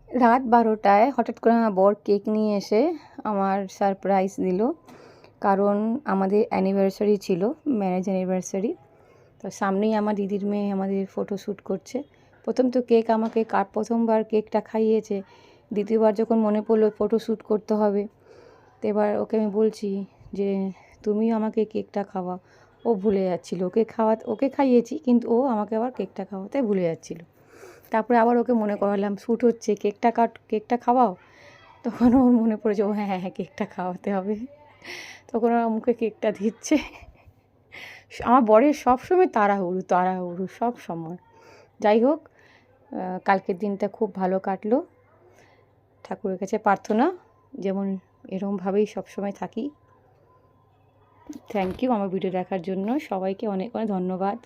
রাত 12টায় হঠাৎ করে আমার বর কেক নিয়ে এসে আমার সারপ্রাইজ দিল। কারণ আমাদের অ্যানিভার্সারি ছিল, ম্যারেজ অ্যানিভার্সারি। তো সামনেই আমার দিদির মেয়ে আমাদের ফটোশ্যুট করছে। প্রথম তো কেক আমাকে প্রথমবার কেকটা খাইয়েছে, দ্বিতীয়বার যখন মনে পড়লো ফটোশ্যুট করতে হবে, তো এবার ওকে আমি বলছি যে তুমিও আমাকে কেকটা খাওয়াও। ও ভুলে যাচ্ছিলো, ওকে খাইয়েছি, কিন্তু ও আমাকে আবার কেকটা খাওয়াতে ভুলে যাচ্ছিলো। তারপরে আবার ওকে মনে করালাম শ্যুট হচ্ছে, কেকটা খাওয়াও। তখন ওর মনে পড়েছে, ও হ্যাঁ হ্যাঁ হ্যাঁ কেকটা খাওয়াতে হবে। তখন ওর মুখে কেকটা দিচ্ছে। আমার বরের সবসময় তাড়াহুড়ো তাড়াহুড়ো সব সময়। যাই হোক, কালকের দিনটা খুব ভালো কাটলো। ঠাকুরের কাছে প্রার্থনা যেমন এরকমভাবেই সবসময় থাকি। থ্যাংক ইউ আমার ভিডিও দেখার জন্য। সবাইকে অনেক অনেক ধন্যবাদ।